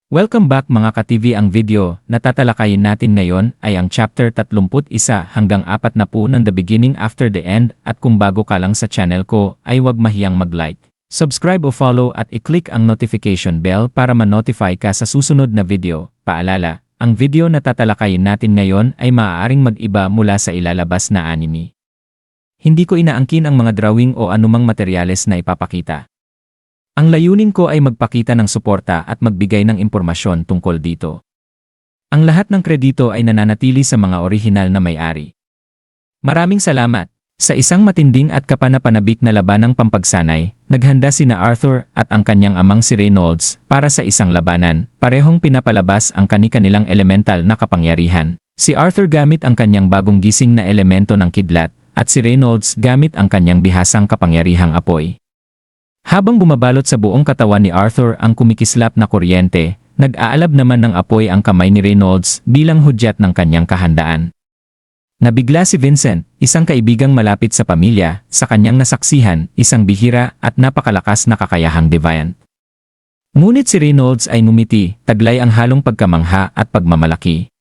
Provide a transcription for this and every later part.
Welcome back mga ka-TV. Ang video na tatalakayin natin ngayon ay ang chapter 31 hanggang 40 ng The Beginning After the End, at kung bago ka lang sa channel ko ay huwag mahiyang mag-like, subscribe o follow at i-click ang notification bell para ma-notify ka sa susunod na video. Paalala, ang video na tatalakayin natin ngayon ay maaaring mag-iba mula sa ilalabas na anime. Hindi ko inaangkin ang mga drawing o anumang materyales na ipapakita. Ang layunin ko ay magpakita ng suporta at magbigay ng impormasyon tungkol dito. Ang lahat ng kredito ay nananatili sa mga orihinal na may-ari. Maraming salamat! Sa isang matinding at kapanapanabik na labanang pampagsanay, naghanda sina Arthur at ang kanyang amang si Reynolds para sa isang labanan, parehong pinapalabas ang kani-kanilang elemental na kapangyarihan. Si Arthur gamit ang kanyang bagong gising na elemento ng kidlat, at si Reynolds gamit ang kanyang bihasang kapangyarihang apoy. Habang bumabalot sa buong katawan ni Arthur ang kumikislap na kuryente, nag-aalab naman ng apoy ang kamay ni Reynolds bilang hudyat ng kanyang kahandaan. Nabigla si Vincent, isang kaibigang malapit sa pamilya, sa kanyang nasaksihan, isang bihira at napakalakas na kakayahang deviant. Ngunit si Reynolds ay ngumiti, taglay ang halong pagkamangha at pagmamalaki.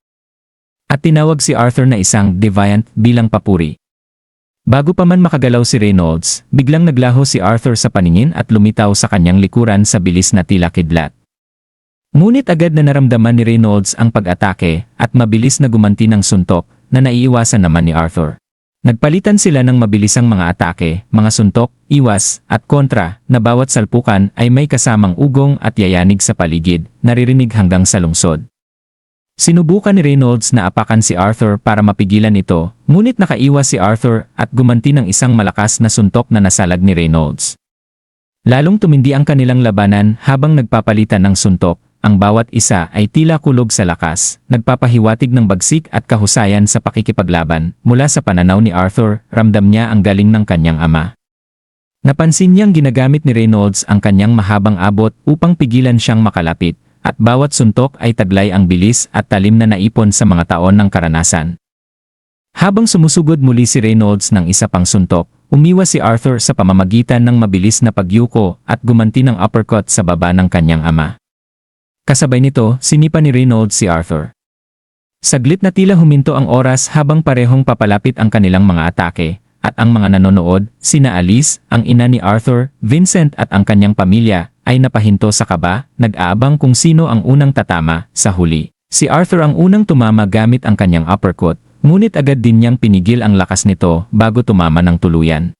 At tinawag si Arthur na isang deviant bilang papuri. Bago pa man makagalaw si Reynolds, biglang naglaho si Arthur sa paningin at lumitaw sa kanyang likuran sa bilis na tila kidlat. Ngunit agad na naramdaman ni Reynolds ang pag-atake at mabilis na gumanti ng suntok na naiiwasan naman ni Arthur. Nagpalitan sila ng mabilisang mga atake, mga suntok, iwas, at kontra na bawat salpukan ay may kasamang ugong at yayanig sa paligid, naririnig hanggang sa lungsod. Sinubukan ni Reynolds na apakan si Arthur para mapigilan ito, ngunit nakaiwas si Arthur at gumanti ng isang malakas na suntok na nasalag ni Reynolds. Lalong tumindi ang kanilang labanan habang nagpapalitan ng suntok, ang bawat isa ay tila kulog sa lakas, nagpapahiwatig ng bagsik at kahusayan sa pakikipaglaban. Mula sa pananaw ni Arthur, ramdam niya ang galing ng kanyang ama. Napansin niyang ginagamit ni Reynolds ang kanyang mahabang abot upang pigilan siyang makalapit, at bawat suntok ay taglay ang bilis at talim na naipon sa mga taon ng karanasan. Habang sumusugod muli si Reynolds ng isa pang suntok, umiwas si Arthur sa pamamagitan ng mabilis na pagyuko at gumanti ng uppercut sa baba ng kanyang ama. Kasabay nito, sinipa ni Reynolds si Arthur. Saglit na tila huminto ang oras habang parehong papalapit ang kanilang mga atake, at ang mga nanonood, sina Alice, ang ina ni Arthur, Vincent at ang kanyang pamilya, ay napahinto sa kaba, nag-aabang kung sino ang unang tatama. Sa huli, si Arthur ang unang tumama gamit ang kanyang uppercut, ngunit agad din niyang pinigil ang lakas nito bago tumama ng tuluyan.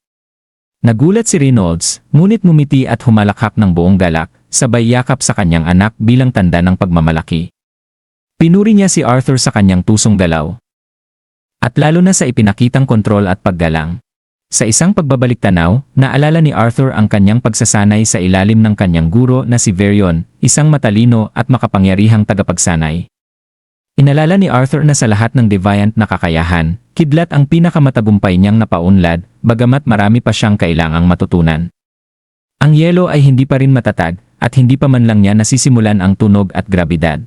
Nagulat si Reynolds, ngunit ngumiti at humalakhak ng buong galak, sabay yakap sa kanyang anak bilang tanda ng pagmamalaki. Pinuri niya si Arthur sa kanyang tusong galaw, at lalo na sa ipinakitang kontrol at paggalang. Sa isang pagbabalik-tanaw, naalala ni Arthur ang kanyang pagsasanay sa ilalim ng kanyang guro na si Varian, isang matalino at makapangyarihang tagapagsanay. Inalala ni Arthur na sa lahat ng deviant na kakayahan, kidlat ang pinakamatagumpay niyang napaunlad, bagamat marami pa siyang kailangang matutunan. Ang yelo ay hindi pa rin matatag, at hindi pa man lang niya nasisimulan ang tunog at grabidad.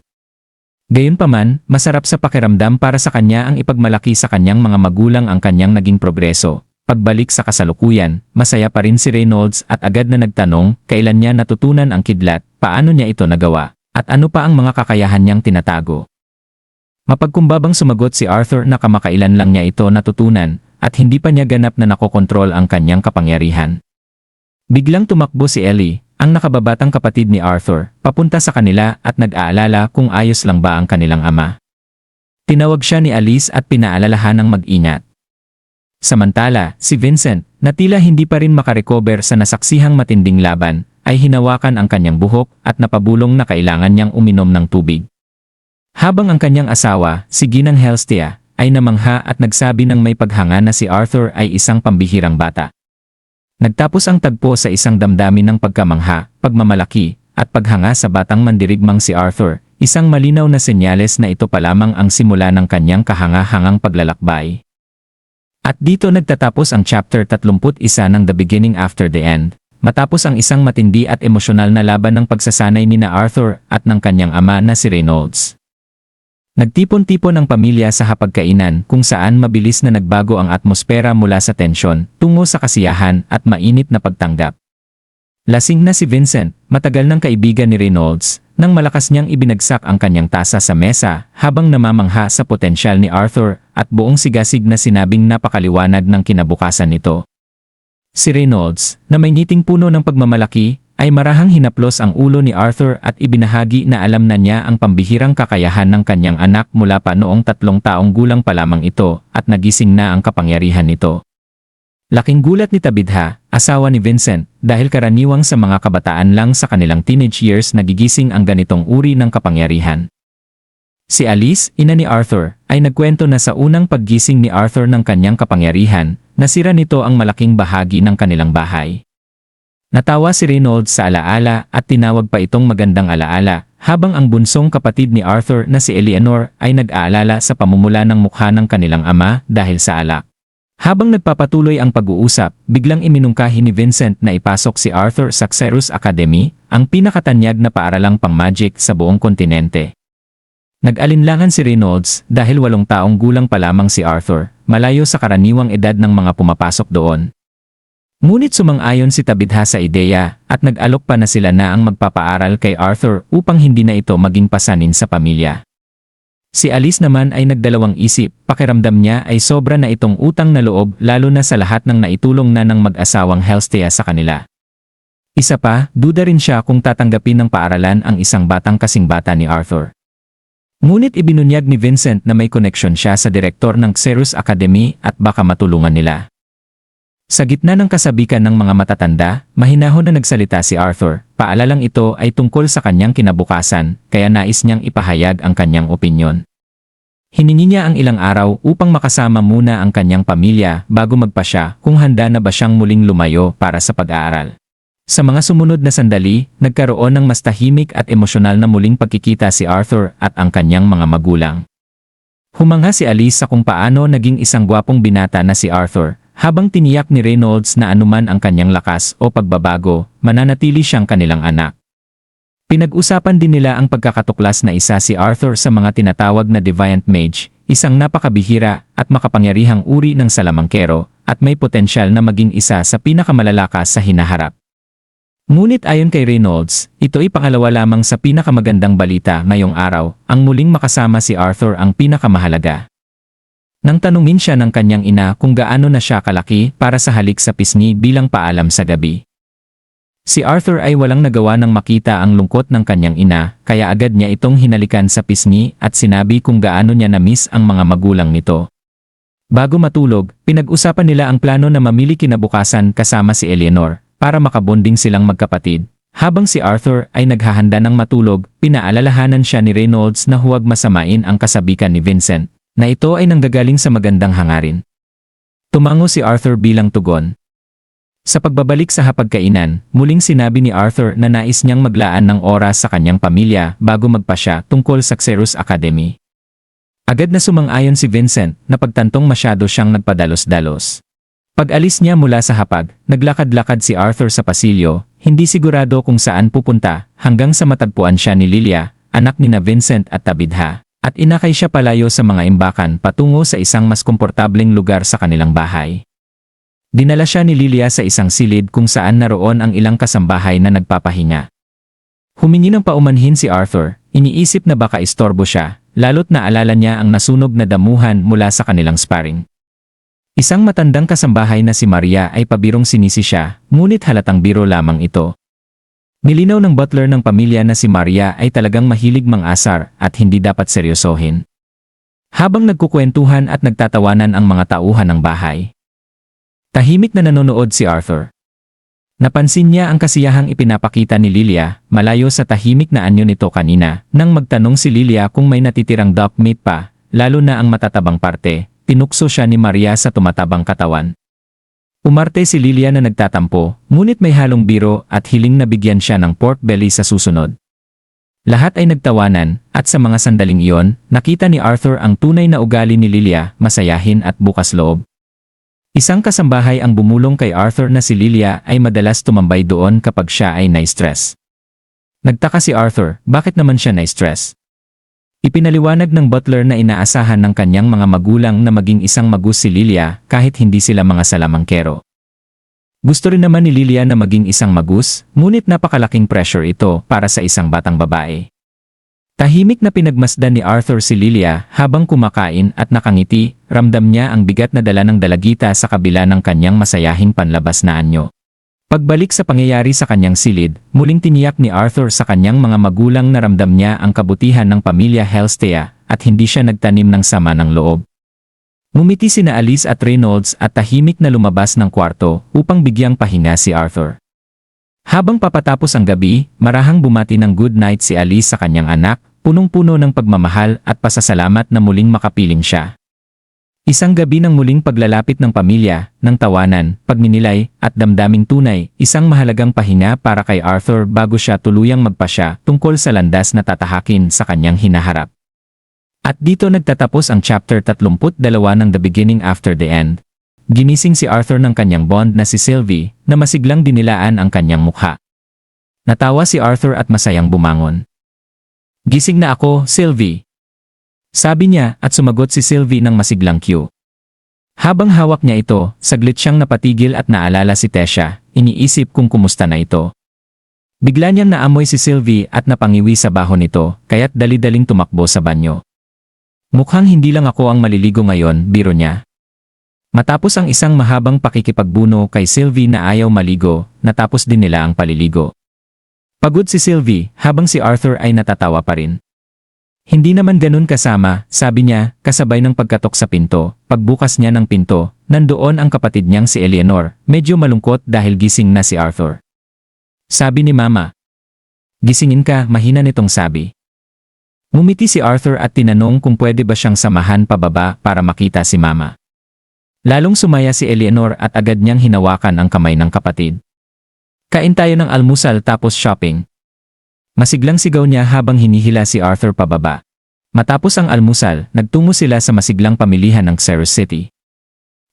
Gayunpaman, masarap sa pakiramdam para sa kanya ang ipagmalaki sa kanyang mga magulang ang kanyang naging progreso. Pagbalik sa kasalukuyan, masaya pa rin si Reynolds at agad na nagtanong kailan niya natutunan ang kidlat, paano niya ito nagawa, at ano pa ang mga kakayahan niyang tinatago. Mapagkumbabang sumagot si Arthur na kamakailan lang niya ito natutunan, at hindi pa niya ganap na nakokontrol ang kanyang kapangyarihan. Biglang tumakbo si Ellie, ang nakababatang kapatid ni Arthur, papunta sa kanila at nag-aalala kung ayos lang ba ang kanilang ama. Tinawag siya ni Alice at pinaalalahan ng mag-ingat. Samantala, si Vincent, na tila hindi pa rin makarecover sa nasaksihang matinding laban, ay hinawakan ang kanyang buhok at napabulong na kailangan niyang uminom ng tubig. Habang ang kanyang asawa, si Ginang Helstia, ay namangha at nagsabi ng may paghanga na si Arthur ay isang pambihirang bata. Nagtapos ang tagpo sa isang damdamin ng pagkamangha, pagmamalaki, at paghanga sa batang mandirigmang si Arthur, isang malinaw na senyales na ito pa lamang ang simula ng kanyang kahanga-hangang paglalakbay. At dito nagtatapos ang chapter 31 ng The Beginning After the End, matapos ang isang matindi at emosyonal na laban ng pagsasanay nina Arthur at ng kanyang ama na si Reynolds. Nagtipon-tipon ang pamilya sa hapagkainan kung saan mabilis na nagbago ang atmosfera mula sa tensyon, tungo sa kasiyahan at mainit na pagtanggap. Lasing na si Vincent, matagal ng kaibigan ni Reynolds, nang malakas niyang ibinagsak ang kanyang tasa sa mesa habang namamangha sa potensyal ni Arthur at buong sigasig na sinabing napakaliwanag ng kinabukasan nito. Si Reynolds, na may ngiting puno ng pagmamalaki, ay marahang hinaplos ang ulo ni Arthur at ibinahagi na alam na niya ang pambihirang kakayahan ng kanyang anak mula pa noong 3 taong gulang pa lamang ito at nagising na ang kapangyarihan nito. Laking gulat ni Tabitha, asawa ni Vincent, dahil karaniwang sa mga kabataan lang sa kanilang teenage years nagigising ang ganitong uri ng kapangyarihan. Si Alice, ina ni Arthur, ay nagkwento na sa unang paggising ni Arthur ng kanyang kapangyarihan, nasira nito ang malaking bahagi ng kanilang bahay. Natawa si Reynolds sa alaala at tinawag pa itong magandang alaala, habang ang bunsong kapatid ni Arthur na si Eleanor ay nag-aalala sa pamumula ng mukha ng kanilang ama dahil sa alak. Habang nagpapatuloy ang pag-uusap, biglang iminungkahi ni Vincent na ipasok si Arthur sa Xerus Academy, ang pinakatanyag na paaralang pang-magic sa buong kontinente. Nag-alinlangan si Reynolds dahil 8 taong gulang pa lamang si Arthur, malayo sa karaniwang edad ng mga pumapasok doon. Ngunit sumang-ayon si Tabitha sa ideya at nag-alok pa na sila na ang magpapaaral kay Arthur upang hindi na ito maging pasanin sa pamilya. Si Alice naman ay nagdalawang isip, pakiramdam niya ay sobra na itong utang na loob lalo na sa lahat ng naitulong na ng mag-asawang Helstea sa kanila. Isa pa, duda rin siya kung tatanggapin ng paaralan ang isang batang kasing bata ni Arthur. Ngunit ibinunyag ni Vincent na may koneksyon siya sa direktor ng Xerus Academy at baka matulungan nila. Sa gitna ng kasabikan ng mga matatanda, mahinahon na nagsalita si Arthur. Paalalang ito ay tungkol sa kanyang kinabukasan, kaya nais niyang ipahayag ang kanyang opinyon. Hiningi niya ang ilang araw upang makasama muna ang kanyang pamilya bago magpasya kung handa na ba siyang muling lumayo para sa pag-aaral. Sa mga sumunod na sandali, nagkaroon ng mas tahimik at emosyonal na muling pagkikita si Arthur at ang kanyang mga magulang. Humanga si Alice sa kung paano naging isang gwapong binata na si Arthur, habang tiniyak ni Reynolds na anuman ang kanyang lakas o pagbabago, mananatili siyang kanilang anak. Pinag-usapan din nila ang pagkakatuklas na isa si Arthur sa mga tinatawag na Deviant Mage, isang napakabihira at makapangyarihang uri ng salamangkero, at may potensyal na maging isa sa pinakamalalakas sa hinaharap. Ngunit ayon kay Reynolds, ito ay pangalawa lamang sa pinakamagandang balita ngayong araw, ang muling makasama si Arthur ang pinakamahalaga. Nang tanungin siya ng kanyang ina kung gaano na siya kalaki para sa halik sa pisngi bilang paalam sa gabi. Si Arthur ay walang nagawa nang makita ang lungkot ng kanyang ina, kaya agad niya itong hinalikan sa pisngi at sinabi kung gaano niya na-miss ang mga magulang nito. Bago matulog, pinag-usapan nila ang plano na mamili kinabukasan kasama si Eleanor, para makabonding silang magkapatid. Habang si Arthur ay naghahanda ng matulog, pinaalalahanan siya ni Reynolds na huwag masamain ang kasabikan ni Vincent, na ito ay nanggagaling sa magandang hangarin. Tumango si Arthur bilang tugon. Sa pagbabalik sa hapagkainan, muling sinabi ni Arthur na nais niyang maglaan ng oras sa kanyang pamilya bago magpasya tungkol sa Xerus Academy. Agad na sumang-ayon si Vincent na pagtantong masyado siyang nagpadalos-dalos. Pag-alis niya mula sa hapag, naglakad-lakad si Arthur sa pasilyo, hindi sigurado kung saan pupunta, hanggang sa matagpuan siya ni Lilia, anak ni na Vincent at Tabitha. At inakay siya palayo sa mga imbakan patungo sa isang mas komportableng lugar sa kanilang bahay. Dinala siya ni Lilia sa isang silid kung saan naroon ang ilang kasambahay na nagpapahinga. Humingi ng paumanhin si Arthur, iniisip na baka istorbo siya, lalo't naalala niya ang nasunog na damuhan mula sa kanilang sparring. Isang matandang kasambahay na si Maria ay pabirong sinisi siya, ngunit halatang biro lamang ito. Nilinaw ng butler ng pamilya na si Maria ay talagang mahilig mang-asar at hindi dapat seryosohin. Habang nagkukwentuhan at nagtatawanan ang mga tauhan ng bahay, tahimik na nanonood si Arthur. Napansin niya ang kasiyahang ipinapakita ni Lilia, malayo sa tahimik na anyo nito kanina, nang magtanong si Lilia kung may natitirang duck meat pa, lalo na ang matatabang parte, tinukso siya ni Maria sa tumatabang katawan. Umarte si Lilia na nagtatampo, ngunit may halong biro at hiling na bigyan siya ng pork belly sa susunod. Lahat ay nagtawanan, at sa mga sandaling iyon, nakita ni Arthur ang tunay na ugali ni Lilia, masayahin at bukas loob. Isang kasambahay ang bumulong kay Arthur na si Lilia ay madalas tumambay doon kapag siya ay na-stress. Nagtaka si Arthur, bakit naman siya na-stress? Ipinaliwanag ng butler na inaasahan ng kanyang mga magulang na maging isang magus si Lilia kahit hindi sila mga salamangkero. Gusto rin naman ni Lilia na maging isang magus, ngunit napakalaking pressure ito para sa isang batang babae. Tahimik na pinagmasdan ni Arthur si Lilia habang kumakain at nakangiti, ramdam niya ang bigat na dala ng dalagita sa kabila ng kanyang masayahing panlabas na anyo. Pagbalik sa pangyayari sa kanyang silid, muling tiniyak ni Arthur sa kanyang mga magulang na ramdam niya ang kabutihan ng pamilya Helstea at hindi siya nagtanim ng sama ng loob. Ngumiti sina Alice at Reynolds at tahimik na lumabas ng kwarto upang bigyang pahinga si Arthur. Habang papatapos ang gabi, marahang bumati ng good night si Alice sa kanyang anak, punong-puno ng pagmamahal at pasasalamat na muling makapiling siya. Isang gabi ng muling paglalapit ng pamilya, ng tawanan, pagninilay, at damdaming tunay, isang mahalagang pahinga para kay Arthur bago siya tuluyang magpasya tungkol sa landas na tatahakin sa kanyang hinaharap. At dito nagtatapos ang chapter 32 ng The Beginning After the End. Ginising si Arthur ng kanyang bond na si Sylvie, na masiglang dinilaan ang kanyang mukha. Natawa si Arthur at masayang bumangon. "Gising na ako, Sylvie," sabi niya at sumagot si Sylvie ng masiglang cue. Habang hawak niya ito, saglit siyang napatigil at naalala si Tesha, iniisip kung kumusta na ito. Bigla niyang naamoy si Sylvie at napangiwi sa baho nito, kaya't dali-daling tumakbo sa banyo. Mukhang hindi lang ako ang maliligo ngayon, biro niya. Matapos ang isang mahabang pakikipagbuno kay Sylvie na ayaw maligo, natapos din nila ang paliligo. Pagod si Sylvie, habang si Arthur ay natatawa pa rin. Hindi naman ganun kasama, sabi niya, kasabay ng pagkatok sa pinto. Pagbukas niya ng pinto, nandoon ang kapatid niyang si Eleanor, medyo malungkot dahil gising na si Arthur. Sabi ni Mama. "Gisingin ka," mahina nitong sabi. Ngumiti si Arthur at tinanong kung pwede ba siyang samahan pababa para makita si Mama. Lalong sumaya si Eleanor at agad niyang hinawakan ang kamay ng kapatid. "Kain tayo ng almusal tapos shopping." Masiglang sigaw niya habang hinihila si Arthur pababa. Matapos ang almusal, nagtungo sila sa masiglang pamilihan ng Ceres City.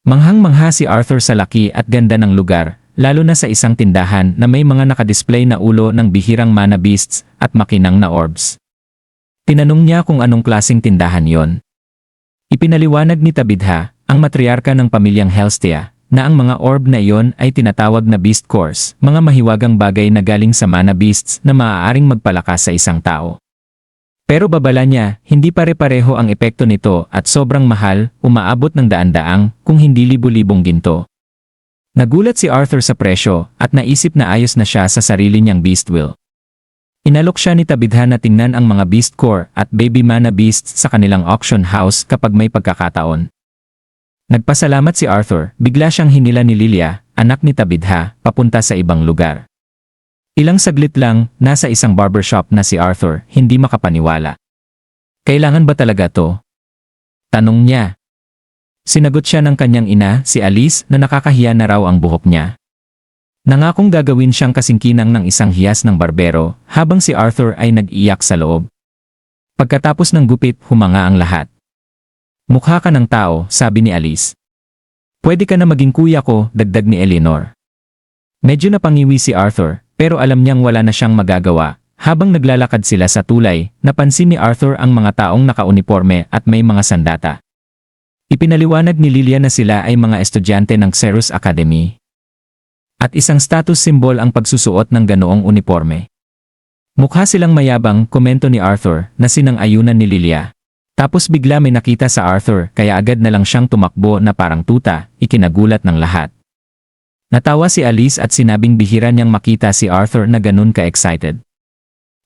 Manghang-mangha si Arthur sa laki at ganda ng lugar, lalo na sa isang tindahan na may mga nakadisplay na ulo ng bihirang mana beasts at makinang na orbs. Tinanong niya kung anong klaseng tindahan yon. Ipinaliwanag ni Tabitha, ang matriarka ng pamilyang Helstea, na ang mga orb na iyon ay tinatawag na beast cores, mga mahiwagang bagay na galing sa mana beasts na maaaring magpalakas sa isang tao. Pero babala niya, hindi pare-pareho ang epekto nito at sobrang mahal, umaabot ng daan-daang, kung hindi libu-libong ginto. Nagulat si Arthur sa presyo at naisip na ayos na siya sa sarili niyang beast wheel. Inalok siya ni Tabitha na tingnan ang mga beast core at baby mana beasts sa kanilang auction house kapag may pagkakataon. Nagpasalamat si Arthur, bigla siyang hinila ni Lilia, anak ni Tabitha, papunta sa ibang lugar. Ilang saglit lang, nasa isang barbershop na si Arthur, hindi makapaniwala. "Kailangan ba talaga to?" tanong niya. Sinagot siya ng kanyang ina, si Alice, na nakakahiya na raw ang buhok niya. Nangakong gagawin siyang kasingkinang ng isang hiyas ng barbero, habang si Arthur ay nag-iyak sa loob. Pagkatapos ng gupit, humanga ang lahat. "Mukha ka ng tao," sabi ni Alice. "Pwede ka na maging kuya ko," dagdag ni Eleanor. Medyo napangiwi si Arthur, pero alam niyang wala na siyang magagawa. Habang naglalakad sila sa tulay, napansin ni Arthur ang mga taong nakauniporme at may mga sandata. Ipinaliwanag ni Lilia na sila ay mga estudyante ng Ceres Academy. At isang status symbol ang pagsusuot ng ganoong uniporme. Mukha silang mayabang, komento ni Arthur, na sinang-ayunan ni Lilia. Tapos bigla may nakita sa Arthur, kaya agad na lang siyang tumakbo na parang tuta, ikinagulat ng lahat. Natawa si Alice at sinabing bihira niyang makita si Arthur na ganun ka-excited.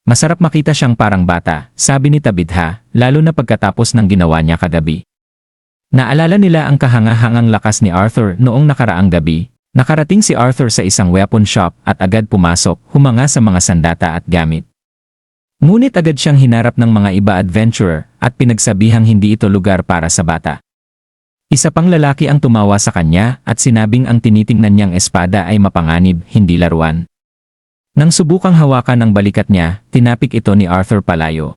"Masarap makita siyang parang bata," sabi ni Tabitha, lalo na pagkatapos ng ginawa niya kagabi. Naalala nila ang kahanga-hangang lakas ni Arthur noong nakaraang gabi. Nakarating si Arthur sa isang weapon shop at agad pumasok, humanga sa mga sandata at gamit. Ngunit agad siyang hinarap ng mga iba adventurer at pinagsabihang hindi ito lugar para sa bata. Isa pang lalaki ang tumawa sa kanya at sinabing ang tinitingnan niyang espada ay mapanganib, hindi laruan. Nang subukang hawakan ang balikat niya, tinapik ito ni Arthur palayo.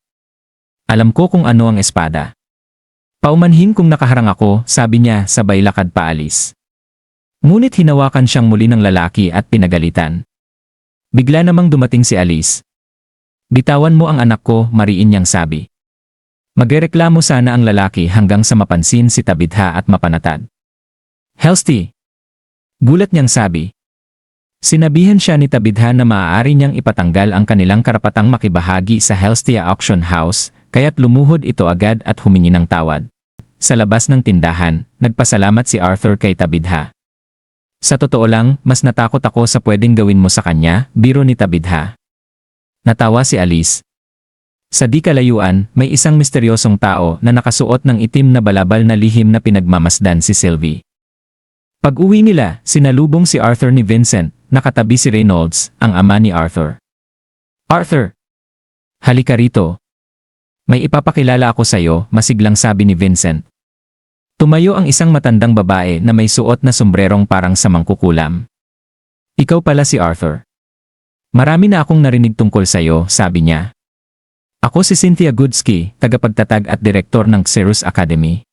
"Alam ko kung ano ang espada. Paumanhin kung nakaharang ako," sabi niya sabay lakad paalis. Ngunit hinawakan siyang muli ng lalaki at pinagalitan. Bigla namang dumating si Alice. "Bitawan mo ang anak ko," mariin niyang sabi. Magrereklamo sana ang lalaki hanggang sa mapansin si Tabitha at mapanatad. "Helsty!" gulat niyang sabi. Sinabihan siya ni Tabitha na maaari niyang ipatanggal ang kanilang karapatang makibahagi sa Helstia Auction House, kaya't lumuhod ito agad at humingi ng tawad. Sa labas ng tindahan, nagpasalamat si Arthur kay Tabitha. Sa totoo lang, mas natakot ako sa pwedeng gawin mo sa kanya, biro ni Tabitha. Natawa si Alice. Sa di kalayuan, may isang misteryosong tao na nakasuot ng itim na balabal na lihim na pinagmamasdan si Sylvie. Pag-uwi nila, sinalubong si Arthur ni Vincent, nakatabi si Reynolds, ang ama ni Arthur. Arthur! Halika rito. May ipapakilala ako sa iyo, masiglang sabi ni Vincent. Tumayo ang isang matandang babae na may suot na sombrerong parang sa mangkukulam. Ikaw pala si Arthur. Marami na akong narinig tungkol sa iyo, sabi niya. Ako si Cynthia Goodsky, tagapagtatag at direktor ng Xerus Academy.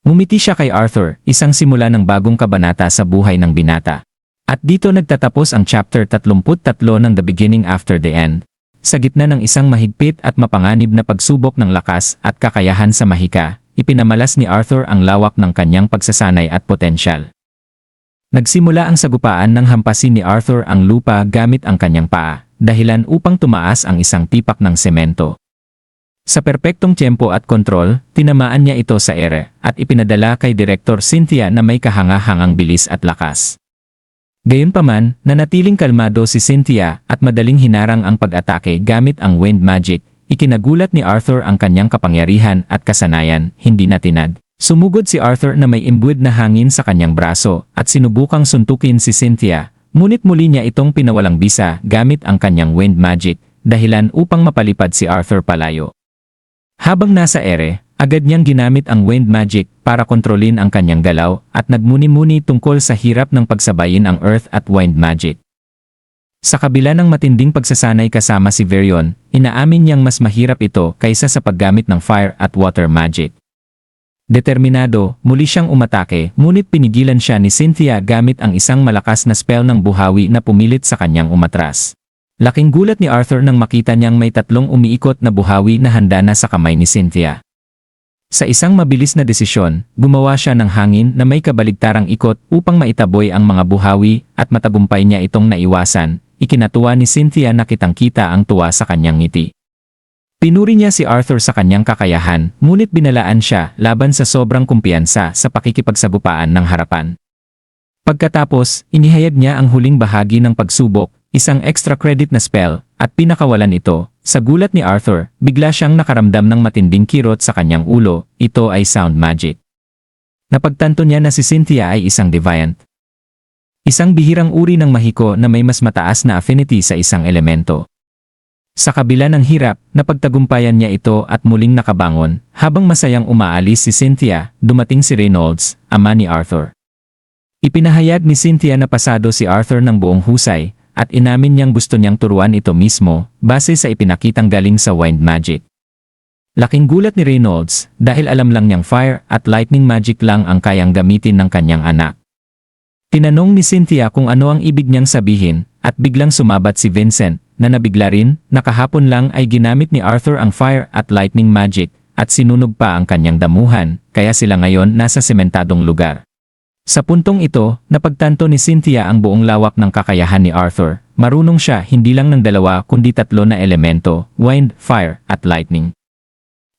Ngumiti siya kay Arthur, isang simula ng bagong kabanata sa buhay ng binata. At dito nagtatapos ang chapter 33 ng The Beginning After the End. Sa gitna ng isang mahigpit at mapanganib na pagsubok ng lakas at kakayahan sa mahika, ipinamalas ni Arthur ang lawak ng kanyang pagsasanay at potensyal. Nagsimula ang sagupaan nang hampasin ni Arthur ang lupa gamit ang kanyang paa, dahilan upang tumaas ang isang tipak ng semento. Sa perpektong tiyempo at kontrol, tinamaan niya ito sa ere at ipinadala kay Direktor Cynthia na may kahanga-hangang bilis at lakas. Gayunpaman, nanatiling kalmado si Cynthia at madaling hinarang ang pag-atake gamit ang wind magic. Ikinagulat ni Arthur ang kanyang kapangyarihan at kasanayan, hindi natinag. Sumugod si Arthur na may imbued na hangin sa kanyang braso at sinubukang suntukin si Cynthia, ngunit muli niya itong pinawalang bisa gamit ang kanyang wind magic, dahilan upang mapalipad si Arthur palayo. Habang nasa ere, agad niyang ginamit ang wind magic para kontrolin ang kanyang galaw at nagmuni-muni tungkol sa hirap ng pagsabayin ang earth at wind magic. Sa kabila ng matinding pagsasanay kasama si Verion, inaamin niyang mas mahirap ito kaysa sa paggamit ng fire at water magic. Determinado, muli siyang umatake, ngunit pinigilan siya ni Cynthia gamit ang isang malakas na spell ng buhawi na pumilit sa kanyang umatras. Laking gulat ni Arthur nang makita niyang may tatlong umiikot na buhawi na handa na sa kamay ni Cynthia. Sa isang mabilis na desisyon, gumawa siya ng hangin na may kabaligtarang ikot upang maitaboy ang mga buhawi at matagumpay niya itong naiwasan. Ikinatuwa ni Cynthia na kitang-kita ang tuwa sa kanyang ngiti. Pinuri niya si Arthur sa kanyang kakayahan, ngunit binalaan siya laban sa sobrang kumpiyansa sa pakikipagsagupaan ng harapan. Pagkatapos, inihayag niya ang huling bahagi ng pagsubok, isang extra credit na spell, at pinakawalan ito. Sa gulat ni Arthur, bigla siyang nakaramdam ng matinding kirot sa kanyang ulo. Ito ay sound magic. Napagtanto niya na si Cynthia ay isang deviant. Isang bihirang uri ng mahiko na may mas mataas na affinity sa isang elemento. Sa kabila ng hirap, napagtagumpayan niya ito at muling nakabangon. Habang masayang umaalis si Cynthia, dumating si Reynolds, ama ni Arthur. Ipinahayag ni Cynthia na pasado si Arthur ng buong husay, at inamin niyang gusto niyang turuan ito mismo, base sa ipinakitang galing sa wind magic. Laking gulat ni Reynolds, dahil alam lang niyang fire at lightning magic lang ang kayang gamitin ng kanyang anak. Tinanong ni Cynthia kung ano ang ibig niyang sabihin, at biglang sumabat si Vincent, na nabigla rin, na kahapon lang ay ginamit ni Arthur ang fire at lightning magic, at sinunog pa ang kanyang damuhan, kaya sila ngayon nasa sementadong lugar. Sa puntong ito, napagtanto ni Cynthia ang buong lawak ng kakayahan ni Arthur. Marunong siya hindi lang ng dalawa kundi tatlo na elemento, wind, fire, at lightning.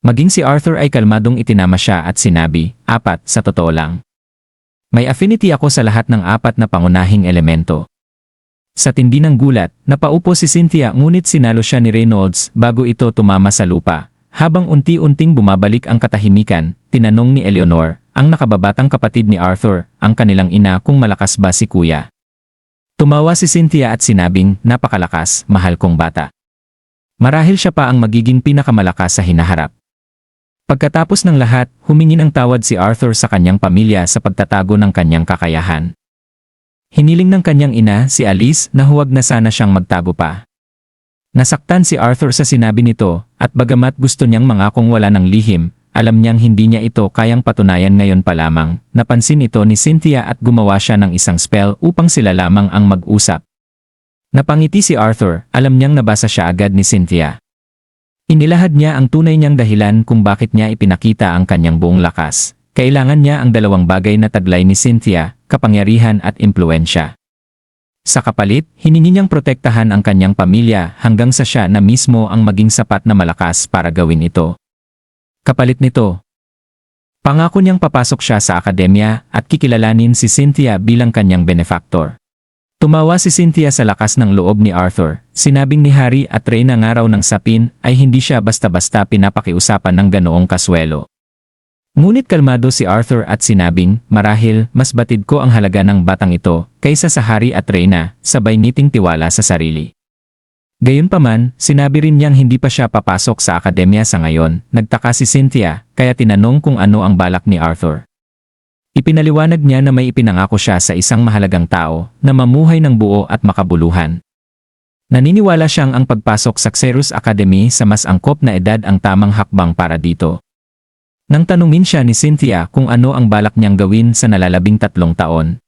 Maging si Arthur ay kalmadong itinama siya at sinabi, 4, sa totoo lang. May affinity ako sa lahat ng 4 na pangunahing elemento. Sa tindi ng gulat, napaupo si Cynthia ngunit sinalo siya ni Reynolds bago ito tumama sa lupa. Habang unti-unting bumabalik ang katahimikan, tinanong ni Eleanor, ang nakababatang kapatid ni Arthur, ang kanilang ina kung malakas ba si kuya. Tumawa si Cynthia at sinabing, napakalakas, mahal kong bata. Marahil siya pa ang magiging pinakamalakas sa hinaharap. Pagkatapos ng lahat, humingi ng tawad si Arthur sa kanyang pamilya sa pagtatago ng kanyang kakayahan. Hiniling ng kanyang ina, si Alice, na huwag na sana siyang magtago pa. Nasaktan si Arthur sa sinabi nito, at bagamat gusto niyang mangakong wala ng lihim, alam niyang hindi niya ito kayang patunayan ngayon pa lamang. Napansin ito ni Cynthia at gumawa siya ng isang spell upang sila lamang ang mag-usap. Napangiti si Arthur, alam niyang nabasa siya agad ni Cynthia. Inilahad niya ang tunay niyang dahilan kung bakit niya ipinakita ang kanyang buong lakas. Kailangan niya ang dalawang bagay na taglay ni Cynthia, kapangyarihan at impluwensya. Sa kapalit, hiningi niyang protektahan ang kanyang pamilya hanggang sa siya na mismo ang maging sapat na malakas para gawin ito. Kapalit nito, pangako niyang papasok siya sa akademya at kikilalanin si Cynthia bilang kanyang benefactor. Tumawa si Cynthia sa lakas ng loob ni Arthur. Sinabing ni Harry at Reyna nga raw ng sapin ay hindi siya basta-basta pinapakiusapan ng ganoong kaswelo. Ngunit kalmado si Arthur at sinabing, marahil, mas batid ko ang halaga ng batang ito kaysa sa Harry at Reyna, sabay niting tiwala sa sarili. Gayunpaman, sinabi rin niyang hindi pa siya papasok sa akademya sa ngayon. Nagtaka si Cynthia, kaya tinanong kung ano ang balak ni Arthur. Ipinaliwanag niya na may ipinangako siya sa isang mahalagang tao na mamuhay ng buo at makabuluhan. Naniniwala siyang ang pagpasok sa Xerus Academy sa mas angkop na edad ang tamang hakbang para dito. Nang tanungin siya ni Cynthia kung ano ang balak niyang gawin sa nalalabing 3 taon,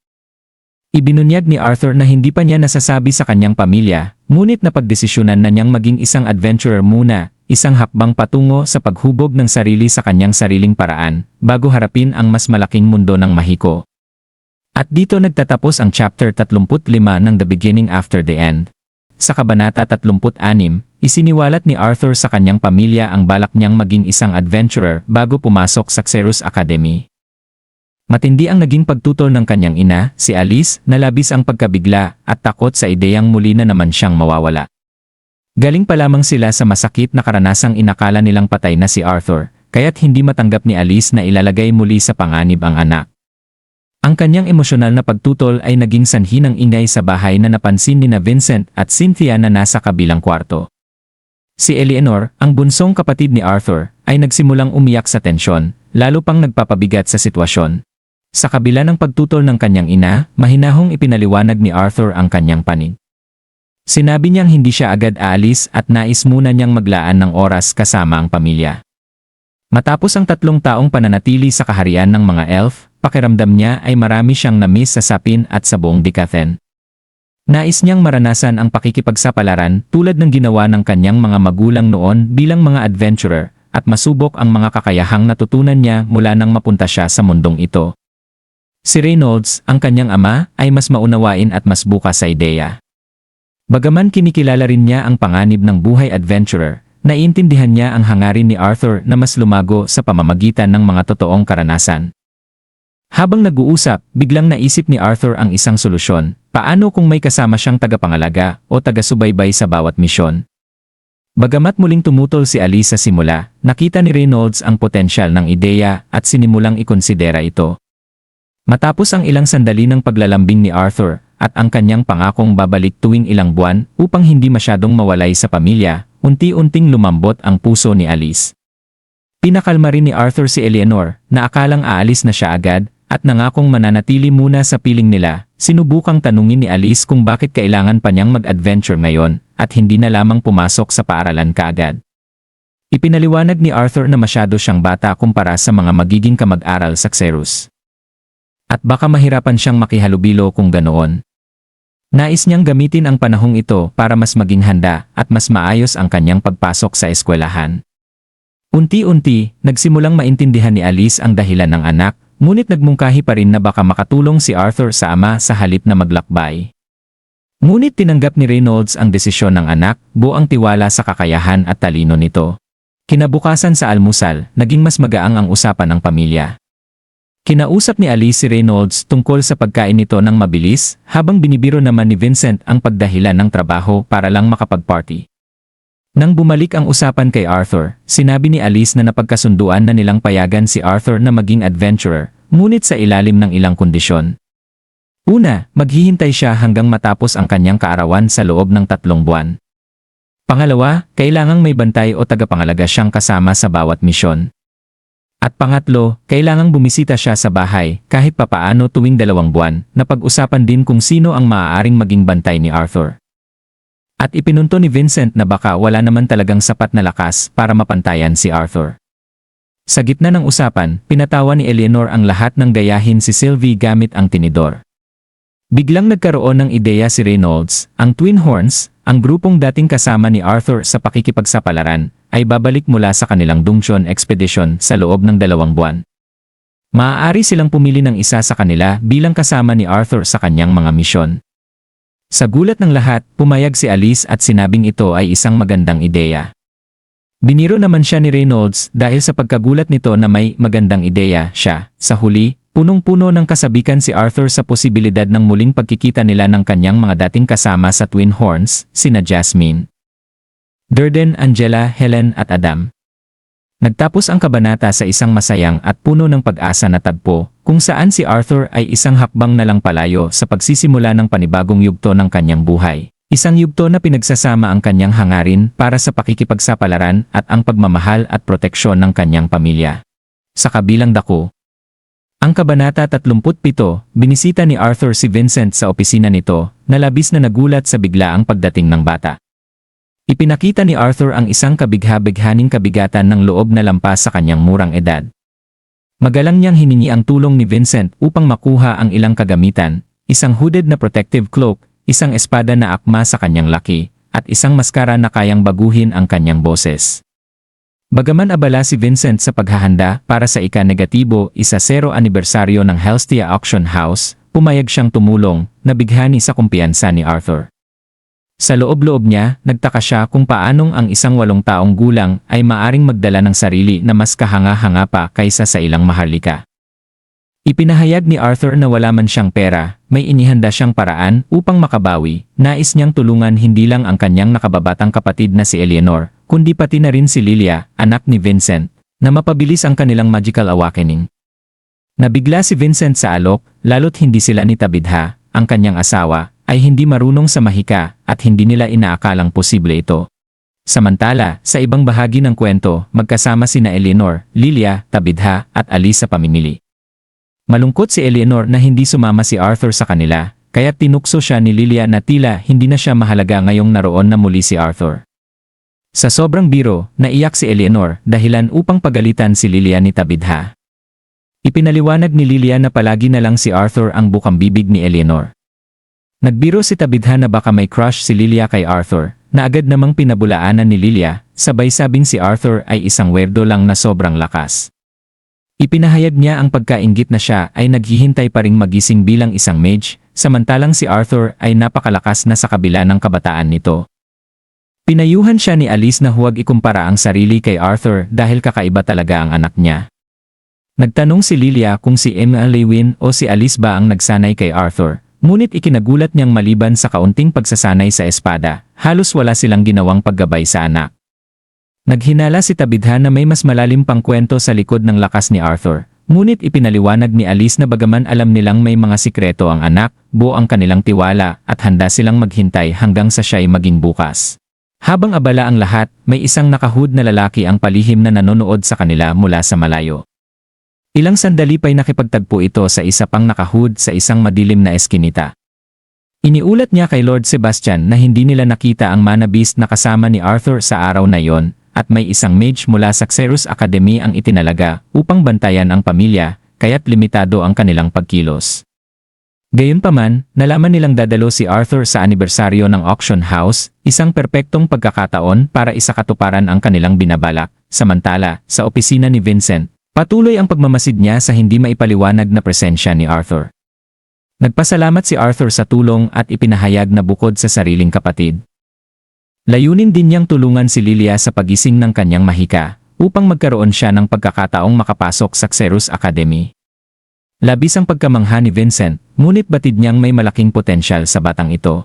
ibinunyag ni Arthur na hindi pa niya nasasabi sa kanyang pamilya, ngunit napagdesisyonan na niyang maging isang adventurer muna, isang hakbang patungo sa paghubog ng sarili sa kanyang sariling paraan, bago harapin ang mas malaking mundo ng Mahiko. At dito nagtatapos ang chapter 35 ng The Beginning After the End. Sa kabanata 36, isiniwalat ni Arthur sa kanyang pamilya ang balak niyang maging isang adventurer bago pumasok sa Xerus Academy. Matindi ang naging pagtutol ng kanyang ina, si Alice, na labis ang pagkabigla at takot sa ideyang muli na naman siyang mawawala. Galing pa lamang sila sa masakit na karanasang inakala nilang patay na si Arthur, kaya't hindi matanggap ni Alice na ilalagay muli sa panganib ang anak. Ang kanyang emosyonal na pagtutol ay naging sanhi ng ingay sa bahay na napansin ni Vincent at Cynthia na nasa kabilang kwarto. Si Eleanor, ang bunsong kapatid ni Arthur, ay nagsimulang umiyak sa tensyon, lalo pang nagpapabigat sa sitwasyon. Sa kabila ng pagtutol ng kanyang ina, mahinahong ipinaliwanag ni Arthur ang kanyang panig. Sinabi niyang hindi siya agad aalis at nais muna niyang maglaan ng oras kasama ang pamilya. Matapos ang 3 taong pananatili sa kaharian ng mga elf, pakiramdam niya ay marami siyang na-miss sa sapin at sa buong Decathlon. Nais niyang maranasan ang pakikipagsapalaran tulad ng ginawa ng kanyang mga magulang noon bilang mga adventurer at masubok ang mga kakayahang natutunan niya mula nang mapunta siya sa mundong ito. Si Reynolds, ang kanyang ama, ay mas maunawain at mas bukas sa ideya. Bagaman kinikilala rin niya ang panganib ng buhay adventurer, naiintindihan niya ang hangarin ni Arthur na mas lumago sa pamamagitan ng mga totoong karanasan. Habang nag-uusap, biglang naisip ni Arthur ang isang solusyon, paano kung may kasama siyang tagapangalaga o taga-subaybay sa bawat misyon. Bagamat muling tumutol si Alice sa simula, nakita ni Reynolds ang potensyal ng ideya at sinimulang ikonsidera ito. Matapos ang ilang sandali ng paglalambing ni Arthur at ang kanyang pangakong babalik tuwing ilang buwan upang hindi masyadong mawalay sa pamilya, unti-unting lumambot ang puso ni Alice. Pinakalma rin ni Arthur si Eleanor na akalang aalis na siya agad at nangakong mananatili muna sa piling nila. Sinubukang tanungin ni Alice kung bakit kailangan pa niyang mag-adventure ngayon at hindi na lamang pumasok sa paaralan kaagad. Ipinaliwanag ni Arthur na masyado siyang bata kumpara sa mga magiging kamag-aral sa Xerus. At baka mahirapan siyang makihalubilo kung ganoon. Nais niyang gamitin ang panahong ito para mas maging handa at mas maayos ang kanyang pagpasok sa eskwelahan. Unti-unti, nagsimulang maintindihan ni Alice ang dahilan ng anak, ngunit nagmungkahi pa rin na baka makatulong si Arthur sa ama sa halip na maglakbay. Ngunit tinanggap ni Reynolds ang desisyon ng anak, buong tiwala sa kakayahan at talino nito. Kinabukasan sa almusal, naging mas magaang ang usapan ng pamilya. Kinausap ni Alice si Reynolds tungkol sa pagkain nito ng mabilis, habang binibiro naman ni Vincent ang pagdahilan ng trabaho para lang makapag-party. Nang bumalik ang usapan kay Arthur, sinabi ni Alice na napagkasunduan na nilang payagan si Arthur na maging adventurer, ngunit sa ilalim ng ilang kondisyon. Una, maghihintay siya hanggang matapos ang kanyang kaarawan sa loob ng 3 buwan. Pangalawa, kailangang may bantay o tagapangalaga siyang kasama sa bawat misyon. At pangatlo, kailangang bumisita siya sa bahay kahit papaano tuwing 2 buwan na pag-usapan din kung sino ang maaaring maging bantay ni Arthur. At ipinunto ni Vincent na baka wala naman talagang sapat na lakas para mapantayan si Arthur. Sa gitna ng usapan, pinatawan ni Eleanor ang lahat ng gayahin si Sylvie gamit ang tinidor. Biglang nagkaroon ng ideya si Reynolds, ang Twin Horns, ang grupong dating kasama ni Arthur sa pakikipagsapalaran, ay babalik mula sa kanilang Dungchon expedition sa loob ng 2 buwan. Maaari silang pumili ng isa sa kanila bilang kasama ni Arthur sa kanyang mga misyon. Sa gulat ng lahat, pumayag si Alice at sinabing ito ay isang magandang ideya. Biniro naman siya ni Reynolds dahil sa pagkagulat nito na may magandang ideya siya. Sa huli, punong-puno ng kasabikan si Arthur sa posibilidad ng muling pagkikita nila ng kanyang mga dating kasama sa Twin Horns, sina Jasmine, Durden, Angela, Helen at Adam. Nagtapos ang kabanata sa isang masayang at puno ng pag-asa na tagpo, kung saan si Arthur ay isang hakbang na lang palayo sa pagsisimula ng panibagong yugto ng kanyang buhay. Isang yugto na pinagsasama ang kanyang hangarin para sa pakikipagsapalaran at ang pagmamahal at proteksyon ng kanyang pamilya. Sa kabilang dako, ang kabanata 37, binisita ni Arthur si Vincent sa opisina nito, na labis na nagulat sa biglaang pagdating ng bata. Ipinakita ni Arthur ang isang kabigha-bighaning kabigatan ng loob na lampas sa kanyang murang edad. Magalang niyang hiningi ang tulong ni Vincent upang makuha ang ilang kagamitan, isang hooded na protective cloak, isang espada na akma sa kanyang laki, at isang maskara na kayang baguhin ang kanyang boses. Bagaman abala si Vincent sa paghahanda para sa ika-negatibo isa-0 anibersaryo ng Helstia Auction House, pumayag siyang tumulong, nabighani sa kumpiyansa ni Arthur. Sa loob-loob niya, nagtaka siya kung paanong ang isang 8 taong gulang ay maaring magdala ng sarili na mas kahanga-hanga pa kaysa sa ilang maharlika. Ipinahayag ni Arthur na wala man siyang pera, may inihanda siyang paraan upang makabawi. Nais niyang tulungan hindi lang ang kanyang nakababatang kapatid na si Eleanor, kundi pati na rin si Lilia, anak ni Vincent, na mapabilis ang kanilang magical awakening. Nabigla si Vincent sa alok, lalo't hindi sila ni Tabitha, ang kanyang asawa, ay hindi marunong sa mahika at hindi nila inaakalang posible ito. Samantala, sa ibang bahagi ng kwento, magkasama sina Eleanor, Lilia, Tabitha at Alice sa pamimili. Malungkot si Eleanor na hindi sumama si Arthur sa kanila, kaya tinukso siya ni Lilia na tila hindi na siya mahalaga ngayong naroon na muli si Arthur. Sa sobrang biro, naiyak si Eleanor dahilan upang pagalitan si Lilia ni Tabitha. Ipinaliwanag ni Lilia na palagi na lang si Arthur ang bukang bibig ni Eleanor. Nagbiro si Tabitha na baka may crush si Lilia kay Arthur, na agad namang pinabulaanan ni Lilia, sabay sabing si Arthur ay isang werdo lang na sobrang lakas. Ipinahayag niya ang pagkainggit na siya ay naghihintay pa ring magising bilang isang mage, samantalang si Arthur ay napakalakas na sa kabila ng kabataan nito. Pinayuhan siya ni Alice na huwag ikumpara ang sarili kay Arthur dahil kakaiba talaga ang anak niya. Nagtanong si Lilia kung si Emma Lewin o si Alice ba ang nagsanay kay Arthur. Ngunit ikinagulat niyang maliban sa kaunting pagsasanay sa espada, halos wala silang ginawang paggabay sa anak. Naghinala si Tabitha na may mas malalim pang kwento sa likod ng lakas ni Arthur, ngunit ipinaliwanag ni Alice na bagaman alam nilang may mga sikreto ang anak, buo ang kanilang tiwala at handa silang maghintay hanggang sa siya'y maging bukas. Habang abala ang lahat, may isang nakahood na lalaki ang palihim na nanonood sa kanila mula sa malayo. Ilang sandali pa'y nakipagtagpo ito sa isa pang nakahood sa isang madilim na eskinita. Iniulat niya kay Lord Sebastian na hindi nila nakita ang mana beast na kasama ni Arthur sa araw na yon, at may isang mage mula sa Xerus Academy ang itinalaga upang bantayan ang pamilya, kaya't limitado ang kanilang pagkilos. Gayunpaman, nalaman nilang dadalo si Arthur sa anibersaryo ng auction house, isang perpektong pagkakataon para isakatuparan ang kanilang binabalak. Samantala, sa opisina ni Vincent, patuloy ang pagmamasid niya sa hindi maipaliwanag na presensya ni Arthur. Nagpasalamat si Arthur sa tulong at ipinahayag na bukod sa sariling kapatid, layunin din niyang tulungan si Lilia sa pagising ng kanyang mahika, upang magkaroon siya ng pagkakataong makapasok sa Xerus Academy. Labis ang pagkamangha ni Vincent, ngunit batid niyang may malaking potensyal sa batang ito.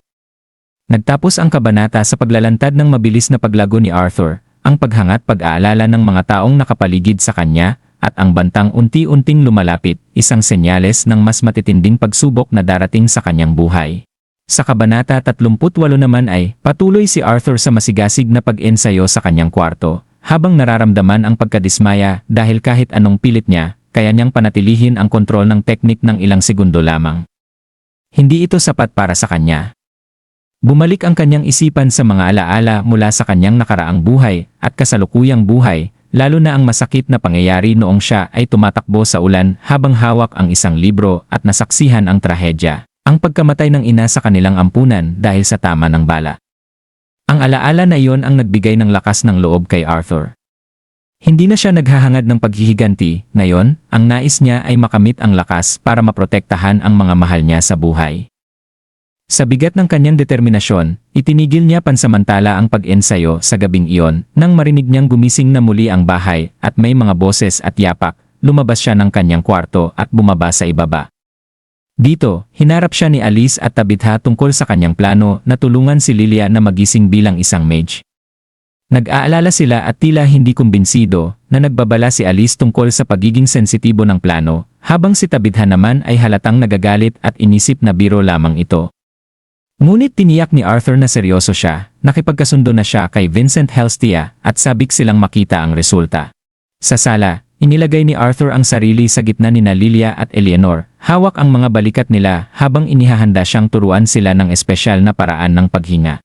Nagtapos ang kabanata sa paglalantad ng mabilis na paglago ni Arthur, ang paghangat pag-aalala ng mga taong nakapaligid sa kanya, at ang bantang unti-unting lumalapit, isang senyales ng mas matitinding pagsubok na darating sa kanyang buhay. Sa kabanata 38 naman ay, patuloy si Arthur sa masigasig na pag-ensayo sa kanyang kwarto, habang nararamdaman ang pagkadismaya dahil kahit anong pilit niya, kaya niyang panatilihin ang kontrol ng teknik ng ilang segundo lamang. Hindi ito sapat para sa kanya. Bumalik ang kanyang isipan sa mga alaala mula sa kanyang nakaraang buhay at kasalukuyang buhay, lalo na ang masakit na pangyayari noong siya ay tumatakbo sa ulan habang hawak ang isang libro at nasaksihan ang trahedya, ang pagkamatay ng ina sa kanilang ampunan dahil sa tama ng bala. Ang alaala na iyon ang nagbigay ng lakas ng loob kay Arthur. Hindi na siya naghahangad ng paghihiganti, ngayon, ang nais niya ay makamit ang lakas para maprotektahan ang mga mahal niya sa buhay. Sa bigat ng kanyang determinasyon, itinigil niya pansamantala ang pag-ensayo sa gabing iyon nang marinig niyang gumising na muli ang bahay at may mga boses at yapak. Lumabas siya ng kanyang kwarto at bumaba sa ibaba. Dito, hinarap siya ni Alice at Tabitha tungkol sa kanyang plano na tulungan si Lilia na magising bilang isang mage. Nag-aalala sila at tila hindi kumbinsido na nagbabala si Alice tungkol sa pagiging sensitibo ng plano, habang si Tabitha naman ay halatang nagagalit at inisip na biro lamang ito. Ngunit tiniyak ni Arthur na seryoso siya, nakipagkasundo na siya kay Vincent Helstia at sabik silang makita ang resulta. Sa sala, inilagay ni Arthur ang sarili sa gitna nina Lilia at Eleanor, hawak ang mga balikat nila habang inihahanda siyang turuan sila ng espesyal na paraan ng paghinga.